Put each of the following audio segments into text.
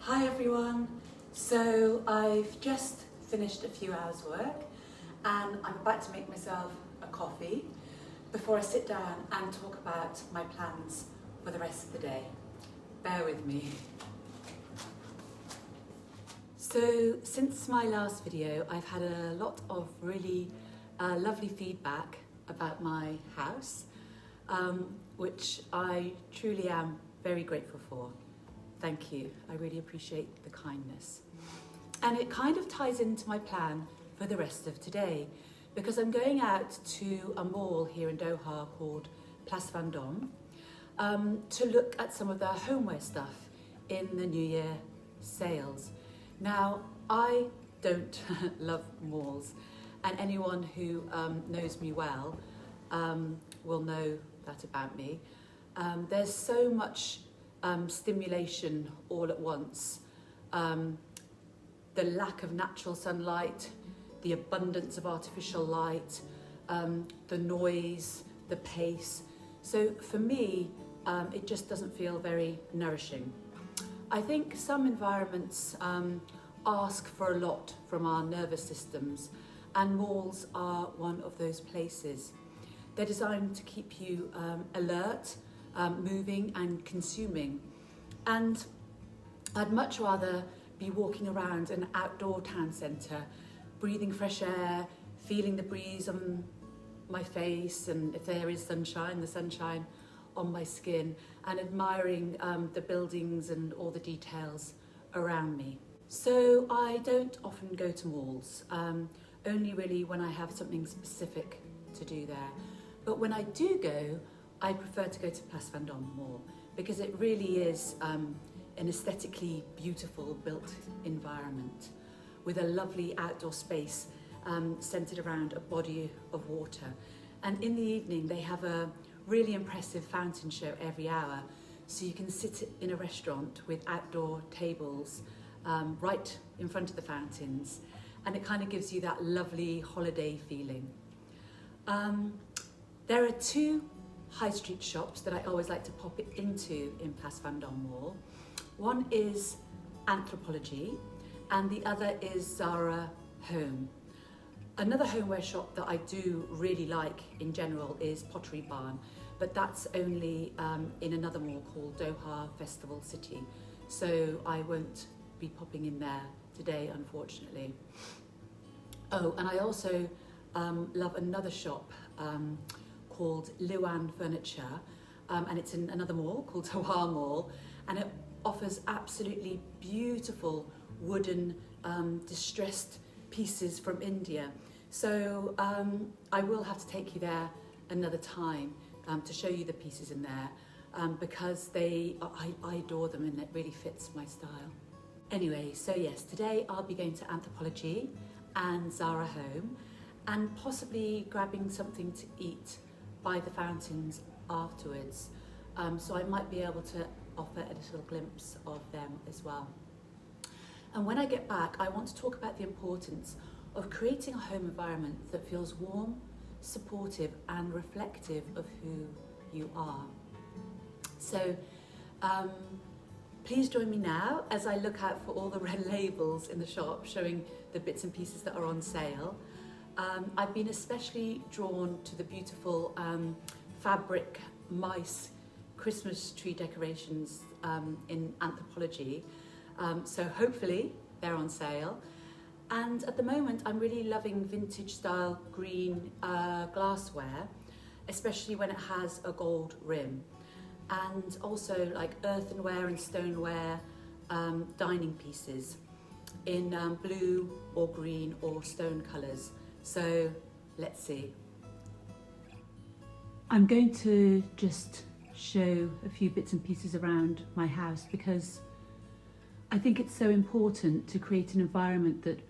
Hi everyone. So I've just finished a few hours work and I'm about to make myself a coffee before I sit down and talk about my plans for the rest of the day. Bear with me. So since my last video, I've had a lot of really lovely feedback about my house, which I truly am very grateful for. Thank you. I really appreciate the kindness. And it kind of ties into my plan for the rest of today because I'm going out to a mall here in Doha called Place Vendome to look at some of the homeware stuff in the New Year sales. Now, I don't love malls, and anyone who knows me well will know that about me. There's so much stimulation all at once. The lack of natural sunlight, the abundance of artificial light, the noise, the pace. So for me, it just doesn't feel very nourishing. I think some environments ask for a lot from our nervous systems, and malls are one of those places. They're designed to keep you alert, moving and consuming. And I'd much rather be walking around an outdoor town centre, breathing fresh air, feeling the breeze on my face, and if there is sunshine, the sunshine on my skin, and admiring the buildings and all the details around me. So I don't often go to malls, only really when I have something specific to do there. But when I do go, I prefer to go to Place Vendome Mall because it really is an aesthetically beautiful built environment with a lovely outdoor space centred around a body of water. And in the evening they have a really impressive fountain show every hour, so you can sit in a restaurant with outdoor tables right in front of the fountains, and it kind of gives you that lovely holiday feeling. There are two high street shops that I always like to pop it into in Place Vendome Mall. One is Anthropology and the other is Zara Home. Another homeware shop that I do really like in general is Pottery Barn, but that's only in another mall called Doha Festival City, so I won't be popping in there today, unfortunately. Oh, and I also love another shop called Luan Furniture, and it's in another mall called Doha Mall, and it offers absolutely beautiful wooden distressed pieces from India. So I will have to take you there another time to show you the pieces in there because I adore them and it really fits my style. Anyway, so yes, today I'll be going to Anthropology and Zara Home and possibly grabbing something to eat by the fountains afterwards. So I might be able to offer a little glimpse of them as well. And when I get back, I want to talk about the importance of creating a home environment that feels warm, supportive and reflective of who you are. So please join me now as I look out for all the red labels in the shop showing the bits and pieces that are on sale. I've been especially drawn to the beautiful fabric mice Christmas tree decorations in Anthropology, so hopefully they're on sale. And at the moment I'm really loving vintage style green glassware, especially when it has a gold rim, and also like earthenware and stoneware dining pieces in blue or green or stone colours. So let's see. I'm going to just show a few bits and pieces around my house because I think it's so important to create an environment that,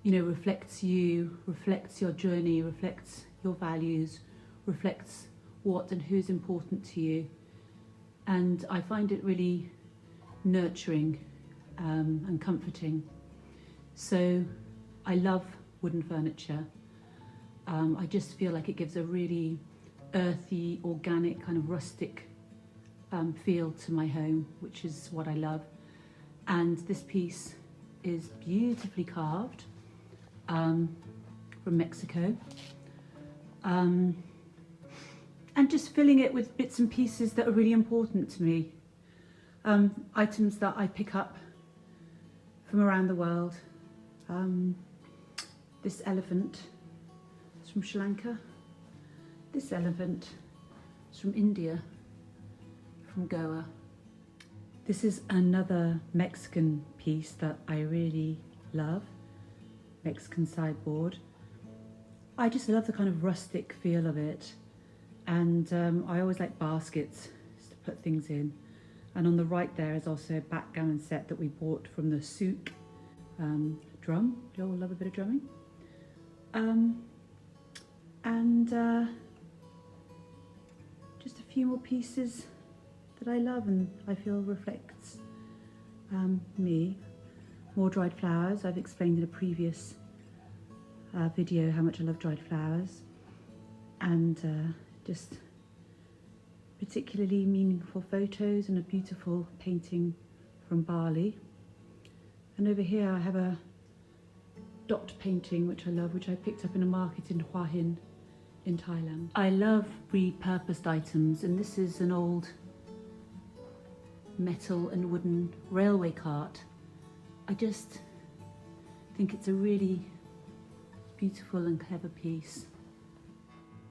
you know, reflects you, reflects your journey, reflects your values, reflects what and who's important to you. And I find it really nurturing and comforting. So I love wooden furniture. I just feel like it gives a really earthy, organic, kind of rustic feel to my home, which is what I love. And this piece is beautifully carved from Mexico. And just filling it with bits and pieces that are really important to me. Items that I pick up from around the world. This elephant is from Sri Lanka. This elephant is from India, from Goa. This is another Mexican piece that I really love, Mexican sideboard. I just love the kind of rustic feel of it, and I always like baskets to put things in. And on the right there is also a backgammon set that we bought from the souk drum. You all love a bit of drumming. Just a few more pieces that I love and I feel reflects me. More dried flowers. I've explained in a previous video how much I love dried flowers, and just particularly meaningful photos and a beautiful painting from Bali. And over here I have a dot painting which I love, which I picked up in a market in Hua Hin in Thailand. I love repurposed items, and this is an old metal and wooden railway cart. I just think it's a really beautiful and clever piece.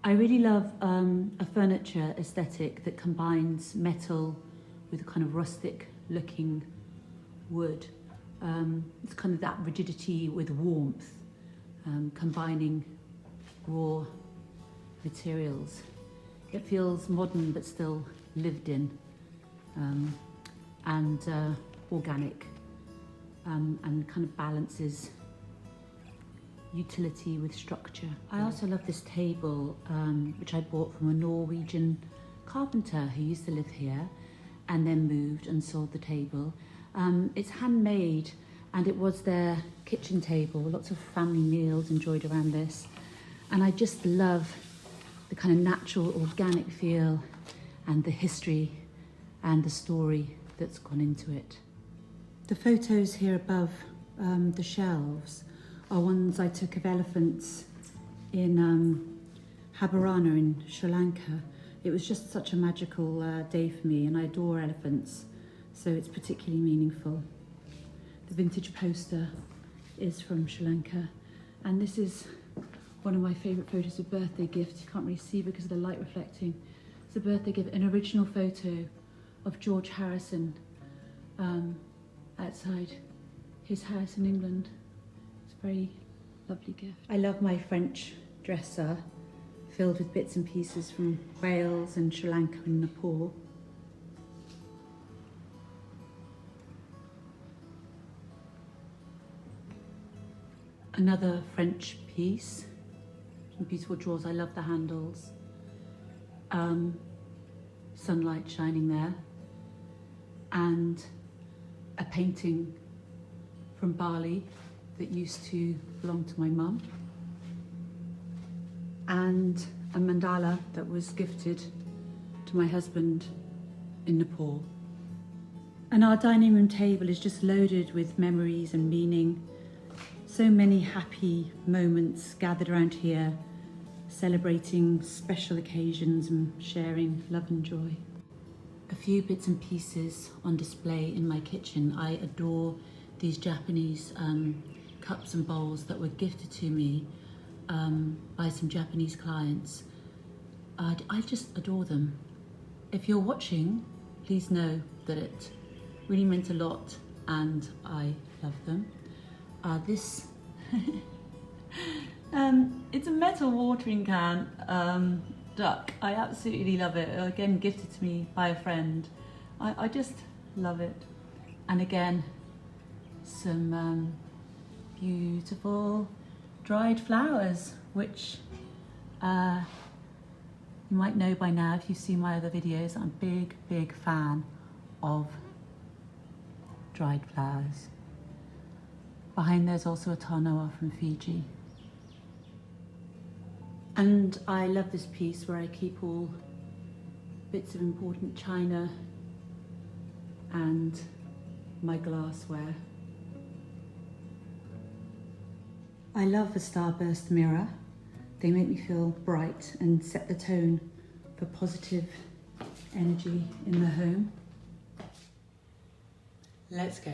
I really love a furniture aesthetic that combines metal with a kind of rustic looking wood. It's kind of that rigidity with warmth, combining raw materials. It feels modern but still lived in, and organic, and kind of balances utility with structure. I also love this table, which I bought from a Norwegian carpenter who used to live here and then moved and sold the table. It's handmade, and it was their kitchen table. Lots of family meals enjoyed around this. And I just love the kind of natural, organic feel and the history and the story that's gone into it. The photos here above the shelves are ones I took of elephants in Habarana in Sri Lanka. It was just such a magical day for me, and I adore elephants, so it's particularly meaningful. The vintage poster is from Sri Lanka, and this is one of my favourite photos of birthday gifts. You can't really see because of the light reflecting. It's a birthday gift, an original photo of George Harrison outside his house in England. It's a very lovely gift. I love my French dresser filled with bits and pieces from Wales and Sri Lanka and Nepal. Another French piece, some beautiful drawers. I love the handles. Sunlight shining there. And a painting from Bali that used to belong to my mum. And a mandala that was gifted to my husband in Nepal. And our dining room table is just loaded with memories and meaning. So many happy moments gathered around here, celebrating special occasions and sharing love and joy. A few bits and pieces on display in my kitchen. I adore these Japanese cups and bowls that were gifted to me by some Japanese clients. I just adore them. If you're watching, please know that it really meant a lot and I love them. This it's a metal watering can duck. I absolutely love it. Again, gifted to me by a friend. I just love it. And again, some beautiful dried flowers, which you might know by now if you've seen my other videos. I'm a big fan of dried flowers. Behind there's also a tanoa from Fiji. And I love this piece where I keep all bits of important china and my glassware. I love a starburst mirror. They make me feel bright and set the tone for positive energy in the home. Let's go.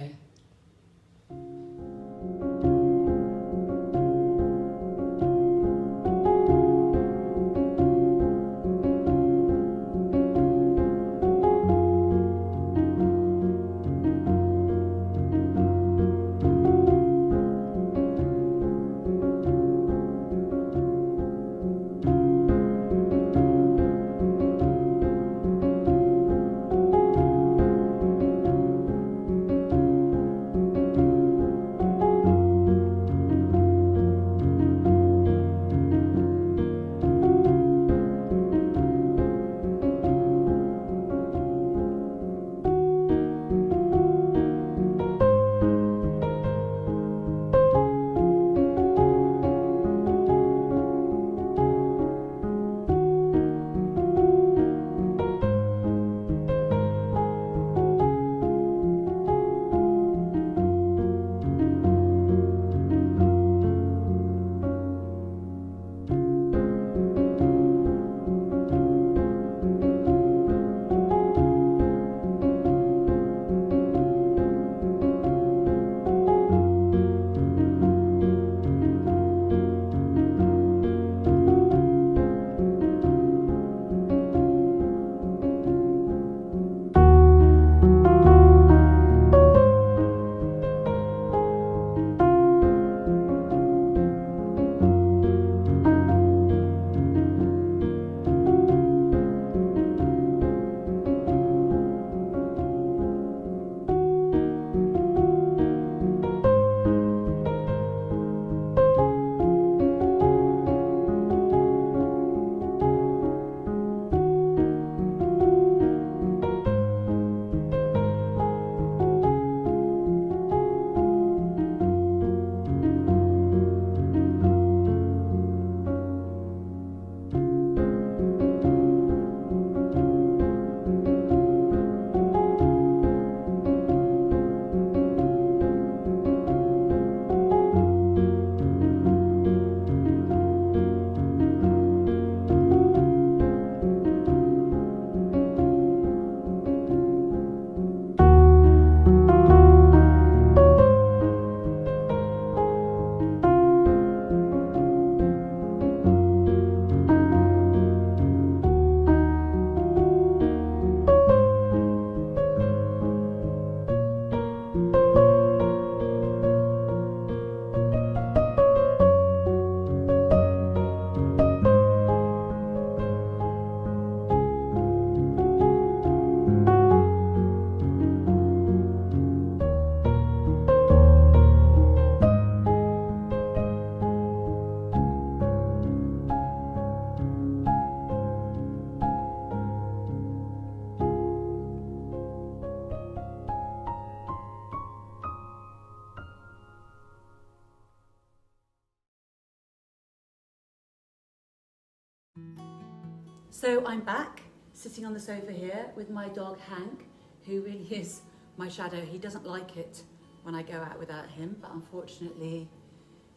So I'm back, sitting on the sofa here with my dog Hank, who really is my shadow. He doesn't like it when I go out without him, but unfortunately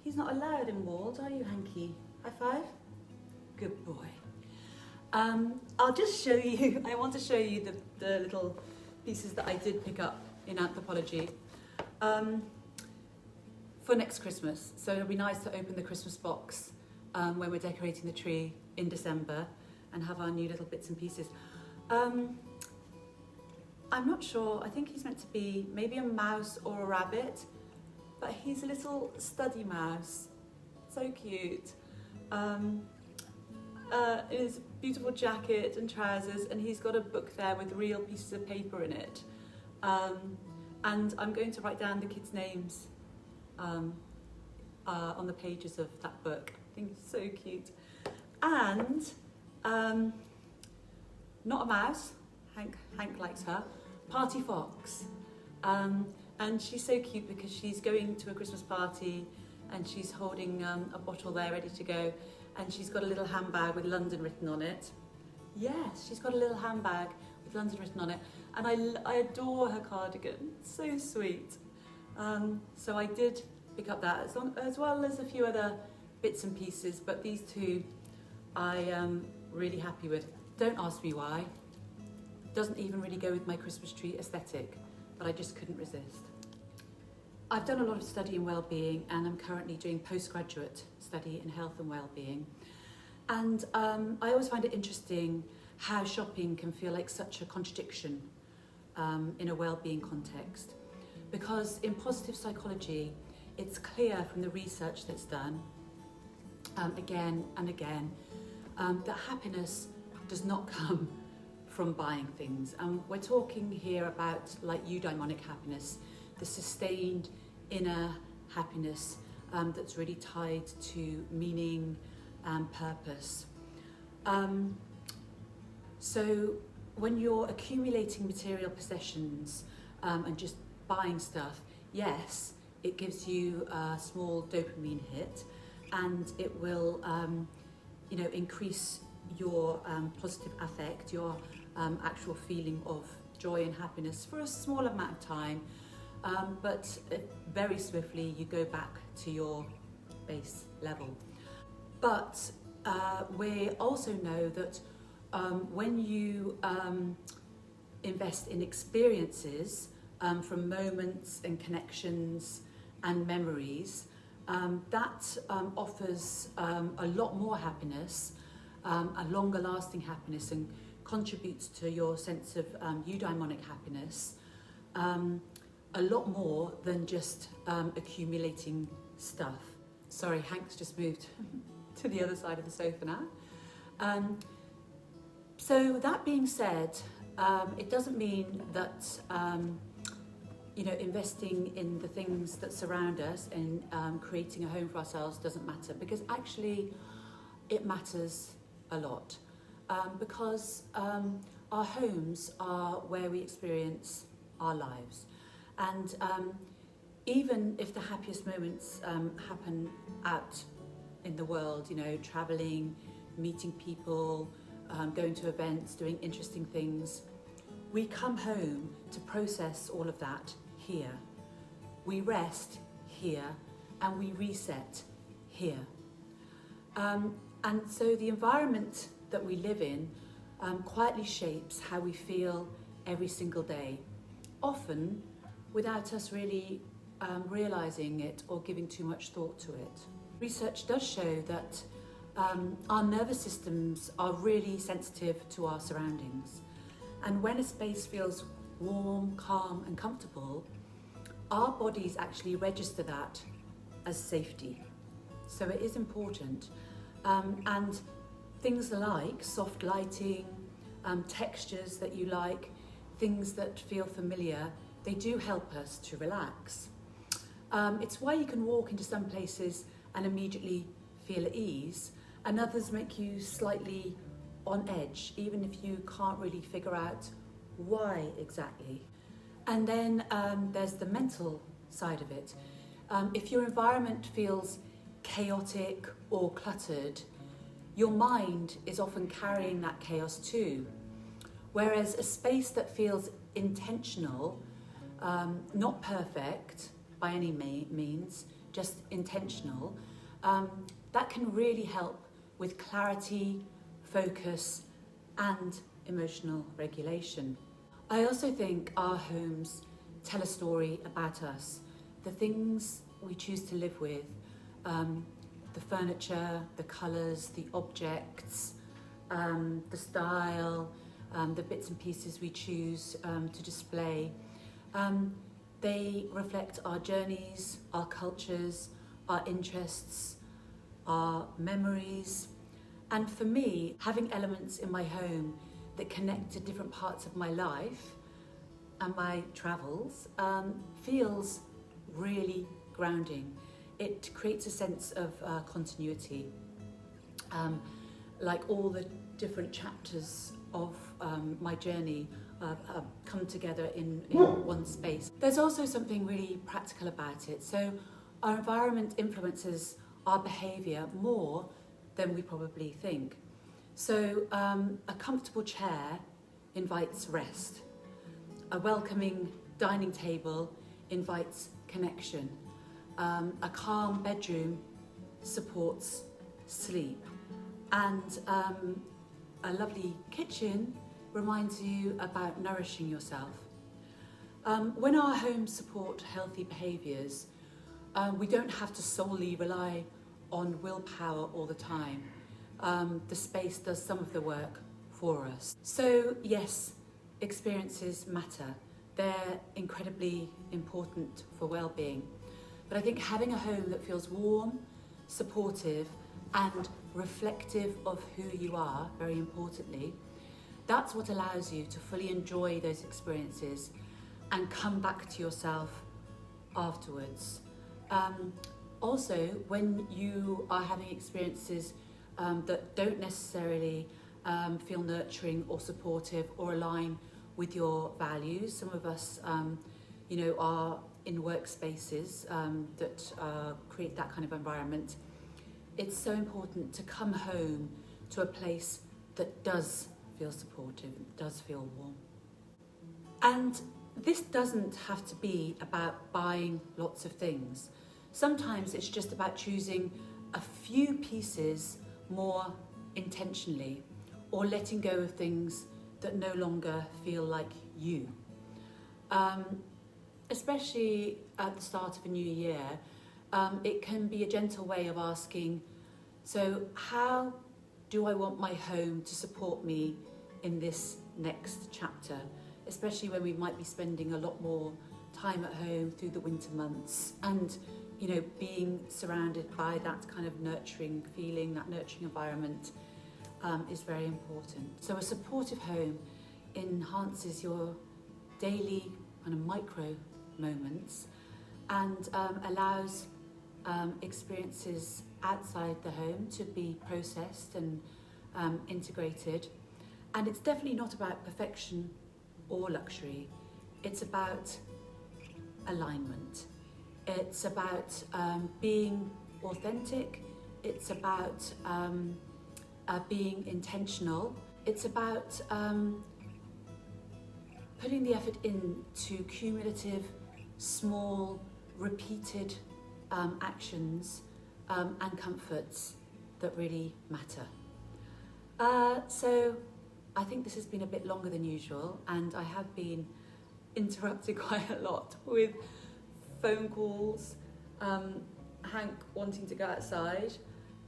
he's not allowed in Wald, are you, Hanky? High five? Good boy. I'll just show you, I want to show you the little pieces that I did pick up in Anthropology for next Christmas. So it'll be nice to open the Christmas box when we're decorating the tree in December and have our new little bits and pieces. I'm not sure, I think he's meant to be maybe a mouse or a rabbit, but he's a little studdy mouse. So cute. In his beautiful jacket and trousers, and he's got a book there with real pieces of paper in it. And I'm going to write down the kids' names on the pages of that book. I think it's so cute. And not a mouse, Hank likes her, Party Fox. And she's so cute because she's going to a Christmas party and she's holding a bottle there ready to go, and she's got a little handbag with London written on it. Yes, she's got a little handbag with London written on it, and I adore her cardigan, so sweet. So I did pick up that as well as a few other bits and pieces, but these two I am really happy with. Don't ask me why. Doesn't even really go with my Christmas tree aesthetic, but I just couldn't resist. I've done a lot of study in wellbeing, and I'm currently doing postgraduate study in health and wellbeing. And I always find it interesting how shopping can feel like such a contradiction in a wellbeing context. Because in positive psychology, it's clear from the research that's done again and again that happiness does not come from buying things. And we're talking here about like eudaimonic happiness, the sustained inner happiness that's really tied to meaning and purpose. So when you're accumulating material possessions and just buying stuff, yes, it gives you a small dopamine hit, and it will increase your positive affect, your actual feeling of joy and happiness for a small amount of time, but very swiftly you go back to your base level. But we also know that when you invest in experiences from moments and connections and memories, that offers a lot more happiness, a longer lasting happiness, and contributes to your sense of eudaimonic happiness a lot more than just accumulating stuff. Sorry, Hank's just moved to the other side of the sofa now. So that being said, it doesn't mean that investing in the things that surround us and creating a home for ourselves doesn't matter, because actually it matters a lot, because our homes are where we experience our lives, and even if the happiest moments happen out in the world, traveling, meeting people, going to events, doing interesting things, we come home to process all of that here. We rest here, and we reset here. And so the environment that we live in quietly shapes how we feel every single day, often without us really realising it or giving too much thought to it. Research does show that our nervous systems are really sensitive to our surroundings. And when a space feels warm, calm and comfortable, our bodies actually register that as safety. So it is important. And things like soft lighting, textures that you like, things that feel familiar, they do help us to relax. It's why you can walk into some places and immediately feel at ease, and others make you slightly on edge, even if you can't really figure out why exactly. And then there's the mental side of it. If your environment feels chaotic or cluttered, your mind is often carrying that chaos too. Whereas a space that feels intentional, not perfect by any means, just intentional, that can really help with clarity, focus and emotional regulation. I also think our homes tell a story about us, the things we choose to live with, the furniture, the colours, the objects, the style, the bits and pieces we choose to display. They reflect our journeys, our cultures, our interests, our memories. And for me, having elements in my home that connect to different parts of my life and my travels feels really grounding. It creates a sense of continuity, like all the different chapters of my journey come together in one space. There's also something really practical about it. So our environment influences our behaviour more than we probably think. So a comfortable chair invites rest. A welcoming dining table invites connection. A calm bedroom supports sleep. And a lovely kitchen reminds you about nourishing yourself. When our homes support healthy behaviours, we don't have to solely rely on willpower all the time. The space does some of the work for us. So yes, experiences matter. They're incredibly important for well-being. But I think having a home that feels warm, supportive and reflective of who you are, very importantly, that's what allows you to fully enjoy those experiences and come back to yourself afterwards. Also, when you are having experiences that don't necessarily feel nurturing or supportive or align with your values, some of us are in workspaces that create that kind of environment, it's so important to come home to a place that does feel supportive, does feel warm. And this doesn't have to be about buying lots of things. Sometimes it's just about choosing a few pieces more intentionally, or letting go of things that no longer feel like you. Especially at the start of a new year, it can be a gentle way of asking, so how do I want my home to support me in this next chapter? Especially when we might be spending a lot more time at home through the winter months, and being surrounded by that kind of nurturing feeling, that nurturing environment is very important. So a supportive home enhances your daily kind of micro moments and allows experiences outside the home to be processed and integrated. And it's definitely not about perfection or luxury. It's about alignment. It's about being authentic. It's about being intentional. It's about putting the effort into cumulative, small, repeated actions and comforts that really matter. So I think this has been a bit longer than usual, and I have been interrupted quite a lot with phone calls, Hank wanting to go outside,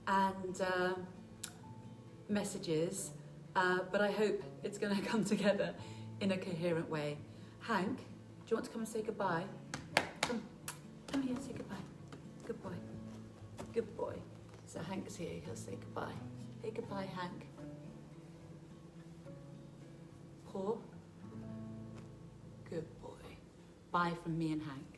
and messages, but I hope it's going to come together in a coherent way. Hank, do you want to come and say goodbye? Come here, say goodbye. Good boy. Good boy. So Hank's here, he'll say goodbye. Say goodbye, Hank. Paul? Good boy. Bye from me and Hank.